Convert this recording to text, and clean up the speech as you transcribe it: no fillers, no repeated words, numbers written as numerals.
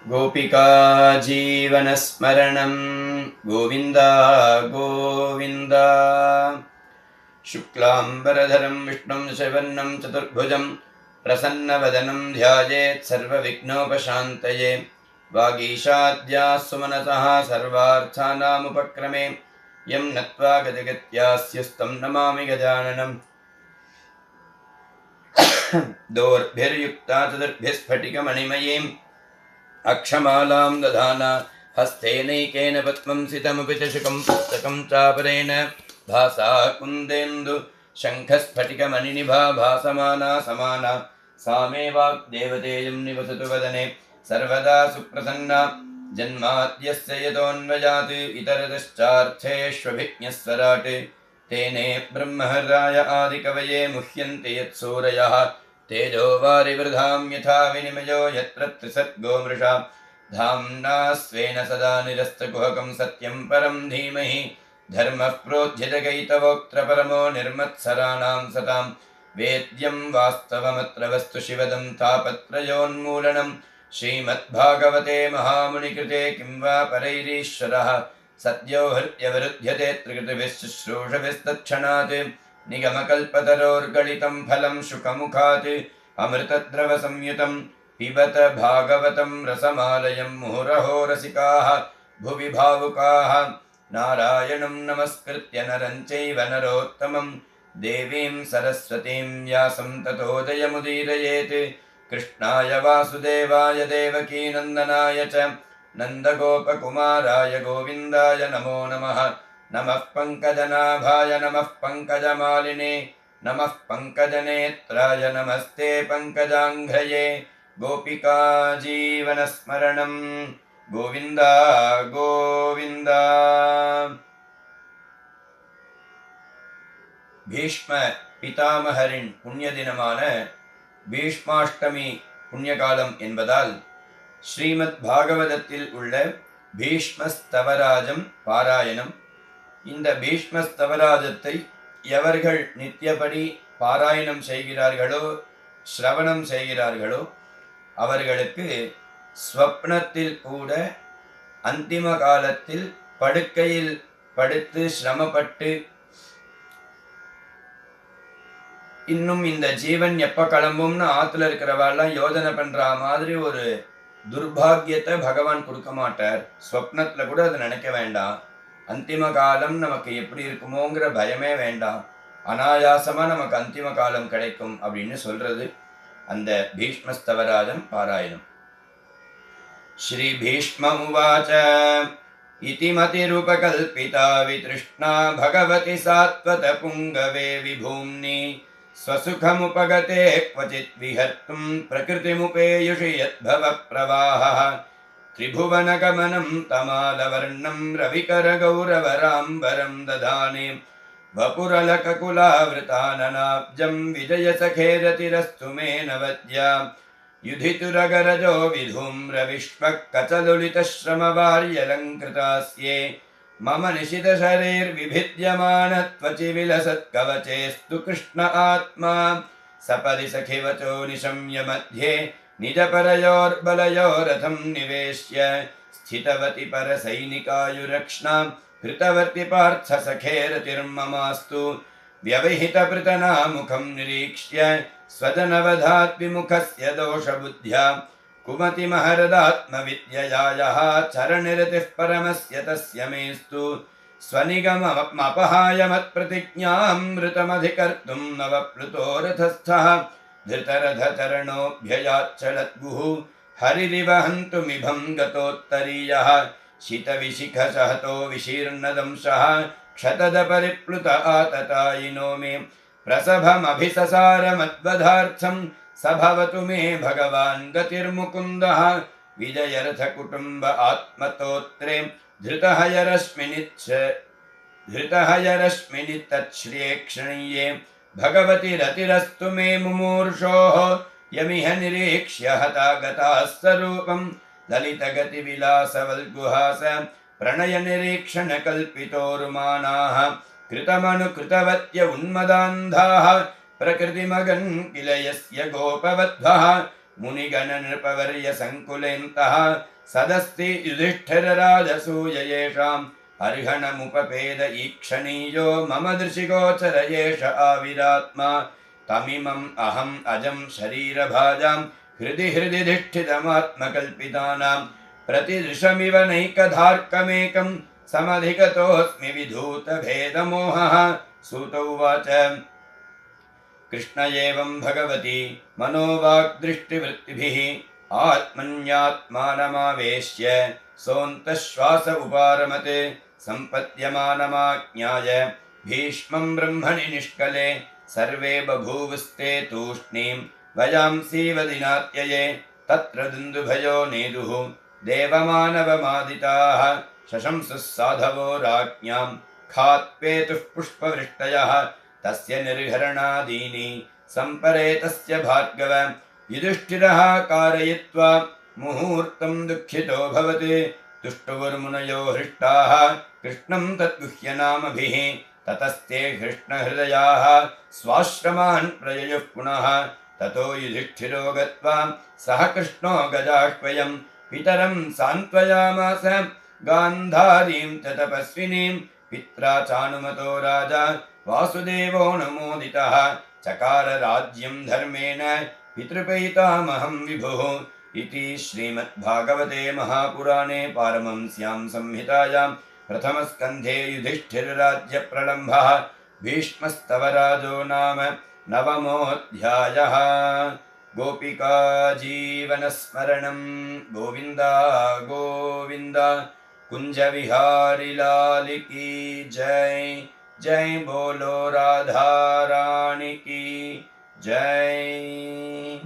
गोपिका जीवनस्मरणं गोविन्द गोविन्द। शुक्लाम्बरधरं विष्णुं शशिवर्णं चतुर्भुजं प्रसन्नवदनं ध्यायेत् सर्वविघ्नोपशान्तये। वागीशाद्याः सुमनसः सर्वार्थानामुपक्रमे यं नत्वा गजगत्यास्यस्तं नमामि गजाननम्। दोर्भिर्युक्ता चतुर्भिस्फटिकमणिमयीम् अक्षमालां दधाना हस्तेनैकेन पद्मं सितमपि च शुकं पुस्तकं चापरेण भासा कुन्देन्दु शङ्खस्फटिकमणिनिभा भासमाना समाना सा मे वाग्देवतेयं निवसतु वदने सर्वदा सुप्रसन्ना। जन्माद्यस्य यतोऽन्वयात् इतरतश्चार्थेष्वभिज्ञस्वराट् तेने ब्रह्महृदाय आदिकवये मुह्यन्ति यत्सूरयः तेजो वारिवृधां यथा विनिमयो यत्र त्रिसर्गो मृषा धाम्ना स्वेन सदा निरस्तकुहकं सत्यं परं धीमहि धर्मः प्रोज्झितकैतवोऽत्र परमो निर्मत्सराणां सतां वेद्यं वास्तवमत्र वस्तु शिवदं तापत्रयोन्मूलनं श्रीमद्भागवते महामुनिकृते किं वा परैरीश्वरः सद्यो हृत्यवरुध्यते त्रिकृतिभिः शुश्रूषभिस्तत्क्षणात् निगमकल्पतरोर्गलितं फलं शुकमुखात् अमृतद्रवसंयुतं पिबत भागवतं रसमालयं मुहुरहो रसिकाः भुवि भावुकाः। नारायणं नमस्कृत्य नरं चैव नरोत्तमं देवीं सरस्वतीं व्यासं ततो जयमुदीरयेत्। कृष्णाय वासुदेवाय देवकीनन्दनाय च नन्दगोपकुमाराय गोविन्दाय नमो नमः। नमः पंकजनाभाय नमः पंकजमालिने नमः पंकजनेत्राय नमस्ते पंकजाङ्घ्रये। गोपिका जीवनस्मरणं गोविन्द गोविन्द। भीष्म पितामहरिன் புண்ணிய தினமான பீஷ்மாஷ்டமி புண்ணியகாலம் என்பதால் ஸ்ரீமத் பாகவதத்தில் உள்ள பீஷ்மஸ்தவராஜம் பாராயணம். இந்த பீஷ்மஸ்தவராஜத்தை எவர்கள் நித்தியபடி பாராயணம் செய்கிறார்களோ ஸ்ரவணம் செய்கிறார்களோ அவர்களுக்கு ஸ்வப்னத்தில் கூட அந்திம காலத்தில் படுக்கையில் படுத்து சிரமப்பட்டு இன்னும் இந்த ஜீவன் எப்ப கிளம்பும்னு ஆத்துல இருக்கிறவாள்லாம் யோஜனை பண்ற மாதிரி ஒரு துர்பாகியத்தை பகவான் கொடுக்க மாட்டார். ஸ்வப்னத்துல கூட அதை நினைக்க வேண்டாம். அந்திம காலம் நமக்கு எப்படி இருக்குமோங்கிற பயமே வேண்டாம். அனாயாசமா நமக்கு அந்திம காலம் கிடைக்கும் அப்படின்னு சொல்றது அந்த பீஷ்மஸ்தவராஜம் பாராயணம். ஸ்ரீ பீஷ்ம உவாச இதி மதிருபகல்பிதா வித்ருஷ்ணா பகவதி சாத்வத புங்கவே விபூம்னி स्वसुखमुपगते क्वचित् विहर्तुं प्रकृतिमुपेयुषि यद्भव प्रवाहः त्रिभुवनगमनं तमालवर्णं रविकरगौरवराम्बरं दधाने वपुरलककुलावृताननाब्जं विजयसखेरतिरस्तु मे नवद्या युधितुरगरजो विधूम्रविश्वः कचलुलितश्रमवार्यलङ्कृतास्ये मम निशितशरैर्विभिद्यमानत्वचि विलसत्कवचेस्तु कृष्ण आत्मा सपदि सखिवचो निशम्य मध्ये निजपरयोर्बलयोरथं निवेश्य स्थितवति परसैनिकायुरक्ष्णां कृतवर्ति पार्थ सखेरतिर्ममास्तु व्यवहितपृतनामुखं निरीक्ष्य स्वजनवधात् विमुखस्य दोषबुद्ध्या कुमति महरदात्मविद्यया यः चरणनिरतिः परमस्य तस्य मेस्तु स्वनिगममपहाय मत्प्रतिज्ञामृतमधिकर्तुं नवप्लुतो रथस्थः धृतरथचरणोऽभ्ययाच्चलद्गुः हरिरिव हन्तुमिभं गतोत्तरीयः शितविशिखसहतो विशीर्णदंशः क्षतदपरिप्लुत आततायिनो मे प्रसभमभिससारमद्वधार्थं स भवतु मे भगवान् गतिर्मुकुन्दः विजयरथकुटुम्ब आत्मतोत्रे धृतहयरश्मिनित्तच्छ्रिये भगवति रतिरस्तु मे मुमूर्षोः यमिह निरीक्ष्य हता गताः स्वरूपं ललितगतिविलासवल्गुहास प्रणयनिरीक्षणकल्पितोरुमानाः कृतमनुकृतवत्य उन्मदान्धाः प्रकृतिमगन् किल यस्य गोपवद्भः मुनिगणनृपवर्यसङ्कुलेन्तः सदस्ति युधिष्ठिरराजसूय येषाम् अर्हणमुपपेद ईक्षणीयो मम दृशिगोचर एष आविरात्मा तमिमम् अहम् अजं शरीरभाजां हृदि हृदि धिष्ठितमात्मकल्पितानां प्रतिदृशमिव नैकधार्कमेकं समधिगतोऽस्मि विधूतभेदमोहः। सूत उवाच कृष्ण एवं भगवती मनोवाक्दृष्टिवृत्तिभिः आत्मन्यात्मानमावेश्य सोऽन्तश्वास उपारमते सम्पद्यमानमाज्ञाय भीष्मं ब्रह्मणि निष्कले सर्वे बभूवस्ते तूष्णीं वयांसीव दिनात्यये तत्र दुन्दुभयो नेदुः देवमानवमादिताः शशंसुः साधवो राज्ञां खात्पेतुः पुष्पवृष्टयः तस्य निर्हरणादीनि सम्परेतस्य भार्गव युधिष्ठिरः कारयित्वा मुहूर्तं दुःखितो भवति तुष्टुर्मुनयो हृष्टाः कृष्णं तद्गुह्यनामभिः ततस्ते कृष्णहृदयाः स्वाश्रमान् प्रययुः पुनः ततो युधिष्ठिरो गत्वा सह कृष्णो गजाह्वयं पितरं सान्त्वयामास गान्धारीं च तपस्विनीं पित्रा चानुमतो राजा वासुदेवो नमोदितः चकार राज्यं धर्मेण पितृपैतामहं विभुः इति श्रीमद्भागवते महापुराणे पारमहंस्यां संहितायां प्रथमस्कन्धे युधिष्ठिरराज्यप्रलम्भः भीष्मस्तवराजो नाम नवमोऽध्यायः। गोपिका जीवनस्मरणं गोविन्द गोविन्द कुञ्जविहारी लाल की जय। जय बोलो राधा रानी की जय।